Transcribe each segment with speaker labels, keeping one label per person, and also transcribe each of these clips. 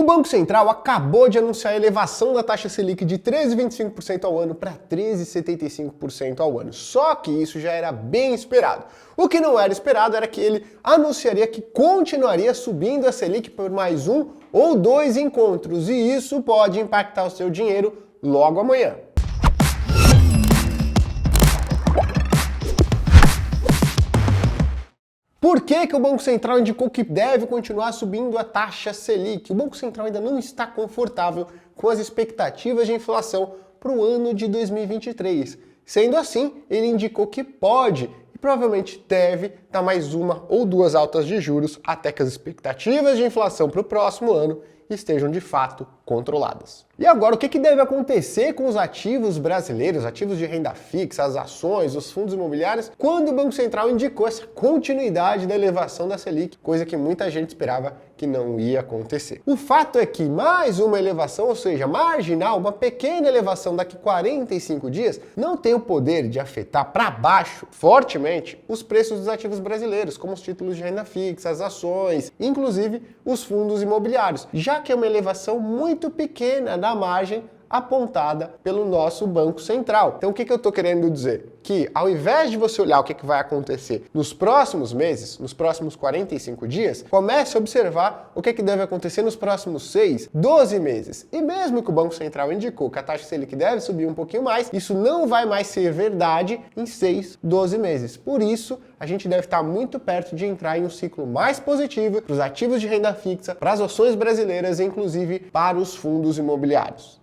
Speaker 1: O Banco Central acabou de anunciar a elevação da taxa Selic de 13,25% ao ano para 13,75% ao ano. Só que isso já era bem esperado. O que não era esperado era que ele anunciaria que continuaria subindo a Selic por mais um ou dois encontros, e isso pode impactar o seu dinheiro logo amanhã. Por que o Banco Central indicou que deve continuar subindo a taxa Selic? O Banco Central ainda não está confortável com as expectativas de inflação para o ano de 2023. Sendo assim, ele indicou que pode e provavelmente deve dar mais uma ou duas altas de juros até que as expectativas de inflação para o próximo ano estejam de fato controladas. E agora, o que deve acontecer com os ativos brasileiros, ativos de renda fixa, as ações, os fundos imobiliários, quando o Banco Central indicou essa continuidade da elevação da Selic, coisa que muita gente esperava que não ia acontecer? O fato é que mais uma elevação, ou seja, marginal, uma pequena elevação daqui 45 dias, não tem o poder de afetar para baixo fortemente os preços dos ativos brasileiros, como os títulos de renda fixa, as ações, inclusive os fundos imobiliários, já que é uma elevação muito pequena da margem apontada pelo nosso Banco Central. Então o que eu estou querendo dizer? Que ao invés de você olhar o que vai acontecer nos próximos meses, nos próximos 45 dias, comece a observar o que deve acontecer nos próximos 6, 12 meses. E mesmo que o Banco Central indicou que a taxa Selic deve subir um pouquinho mais, isso não vai mais ser verdade em 6, 12 meses. Por isso, a gente deve estar muito perto de entrar em um ciclo mais positivo para os ativos de renda fixa, para as ações brasileiras e inclusive para os fundos imobiliários.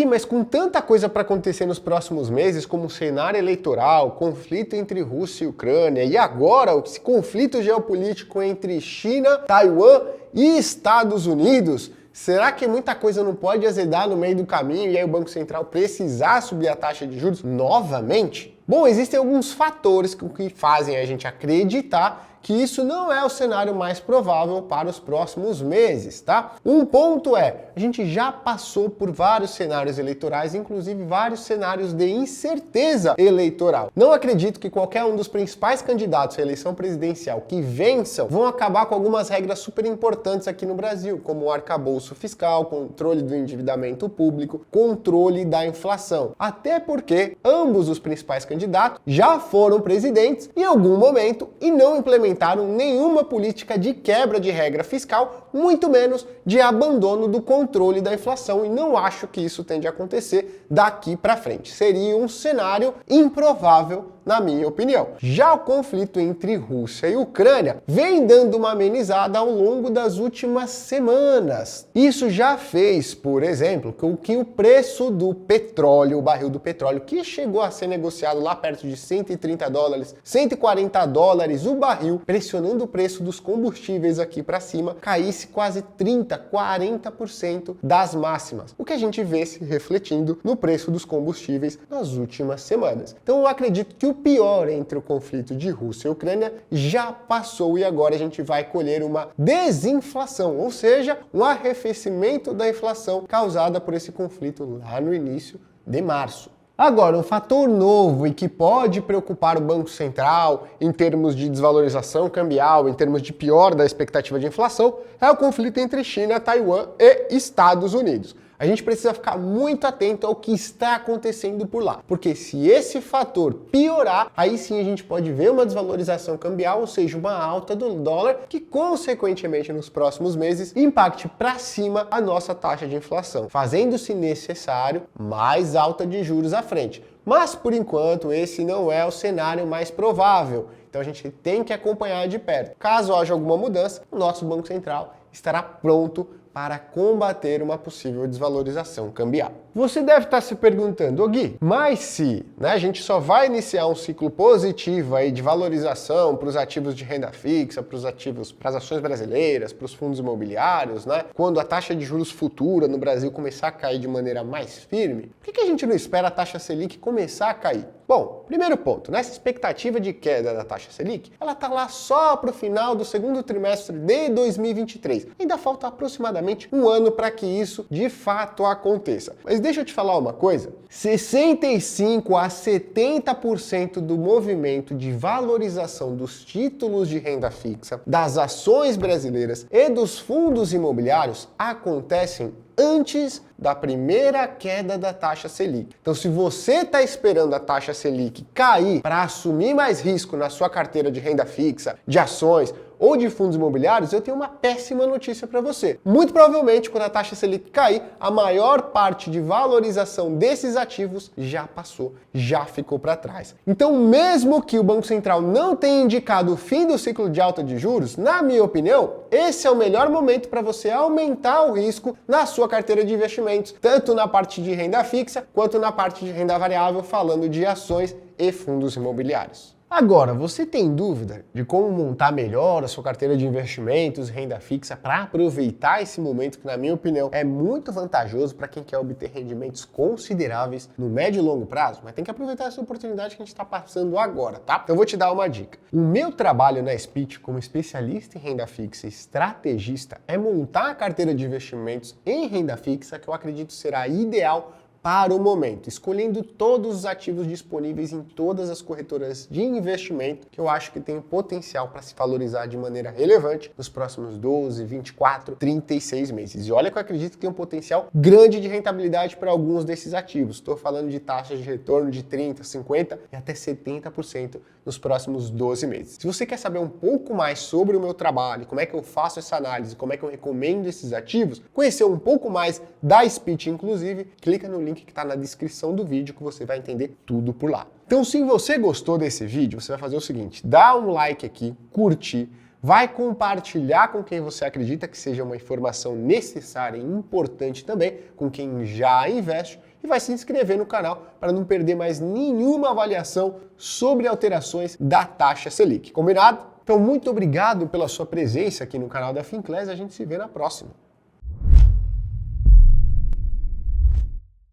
Speaker 1: Mas com tanta coisa para acontecer nos próximos meses, como cenário eleitoral, conflito entre Rússia e Ucrânia, e agora esse conflito geopolítico entre China, Taiwan e Estados Unidos, será que muita coisa não pode azedar no meio do caminho e aí o Banco Central precisar subir a taxa de juros novamente? Bom, existem alguns fatores que fazem a gente acreditar que isso não é o cenário mais provável para os próximos meses, tá? Um ponto é, a gente já passou por vários cenários eleitorais, inclusive vários cenários de incerteza eleitoral. Não acredito que qualquer um dos principais candidatos à eleição presidencial que vençam vão acabar com algumas regras super importantes aqui no Brasil, como o arcabouço fiscal, controle do endividamento público, controle da inflação. Até porque ambos os principais candidatos já foram presidentes em algum momento e não implementaram nenhuma política de quebra de regra fiscal, muito menos de abandono do controle da inflação, e não acho que isso tende a acontecer daqui para frente. Seria um cenário improvável, na minha opinião. Já o conflito entre Rússia e Ucrânia vem dando uma amenizada ao longo das últimas semanas. Isso já fez, por exemplo, com que o preço do petróleo, o barril do petróleo, que chegou a ser negociado lá perto de $130, $140 o barril, pressionando o preço dos combustíveis aqui para cima, caísse quase 30%, 40% das máximas. O que a gente vê se refletindo no preço dos combustíveis nas últimas semanas. Então eu acredito que o pior entre o conflito de Rússia e Ucrânia já passou e agora a gente vai colher uma desinflação, ou seja, um arrefecimento da inflação causada por esse conflito lá no início de março. Agora, um fator novo e que pode preocupar o Banco Central em termos de desvalorização cambial, em termos de pior da expectativa de inflação, é o conflito entre China, Taiwan e Estados Unidos. A gente precisa ficar muito atento ao que está acontecendo por lá, porque se esse fator piorar, aí sim a gente pode ver uma desvalorização cambial, ou seja, uma alta do dólar, que consequentemente nos próximos meses impacte para cima a nossa taxa de inflação, fazendo-se necessário mais alta de juros à frente. Mas por enquanto esse não é o cenário mais provável, então a gente tem que acompanhar de perto. Caso haja alguma mudança, o nosso Banco Central estará pronto para combater uma possível desvalorização cambial. Você deve estar se perguntando, Gui, mas se a gente só vai iniciar um ciclo positivo aí de valorização para os ativos de renda fixa, para os ativos, para as ações brasileiras, para os fundos imobiliários, quando a taxa de juros futura no Brasil começar a cair de maneira mais firme, por que a gente não espera a taxa Selic começar a cair? Bom, primeiro ponto, nessa expectativa de queda da taxa Selic, ela está lá só para o final do segundo trimestre de 2023. Ainda falta aproximadamente um ano para que isso de fato aconteça. Mas deixa eu te falar uma coisa, 65 a 70% do movimento de valorização dos títulos de renda fixa, das ações brasileiras e dos fundos imobiliários acontecem antes da primeira queda da taxa Selic. Então, se você está esperando a taxa Selic cair para assumir mais risco na sua carteira de renda fixa, de ações ou de fundos imobiliários, eu tenho uma péssima notícia para você. Muito provavelmente, quando a taxa Selic cair, a maior parte de valorização desses ativos já passou, já ficou para trás. Então, mesmo que o Banco Central não tenha indicado o fim do ciclo de alta de juros, na minha opinião, esse é o melhor momento para você aumentar o risco na sua carteira de investimentos, tanto na parte de renda fixa, quanto na parte de renda variável, falando de ações e fundos imobiliários. Agora, você tem dúvida de como montar melhor a sua carteira de investimentos, renda fixa, para aproveitar esse momento que, na minha opinião, é muito vantajoso para quem quer obter rendimentos consideráveis no médio e longo prazo, mas tem que aproveitar essa oportunidade que a gente está passando agora, tá? Então eu vou te dar uma dica. O meu trabalho na Speech como especialista em renda fixa e estrategista é montar a carteira de investimentos em renda fixa que eu acredito será ideal para o momento, escolhendo todos os ativos disponíveis em todas as corretoras de investimento que eu acho que tem potencial para se valorizar de maneira relevante nos próximos 12, 24, 36 meses. E olha que eu acredito que tem um potencial grande de rentabilidade para alguns desses ativos. Estou falando de taxas de retorno de 30%, 50% e até 70% nos próximos 12 meses. Se você quer saber um pouco mais sobre o meu trabalho, como é que eu faço essa análise, como é que eu recomendo esses ativos, conhecer um pouco mais da Speech, inclusive, clica no link que está na descrição do vídeo que você vai entender tudo por lá. Então, se você gostou desse vídeo, você vai fazer o seguinte, dá um like aqui, curtir, vai compartilhar com quem você acredita que seja uma informação necessária e importante também, com quem já investe, e vai se inscrever no canal para não perder mais nenhuma avaliação sobre alterações da taxa Selic. Combinado? Então, muito obrigado pela sua presença aqui no canal da Finclass, a gente se vê na próxima.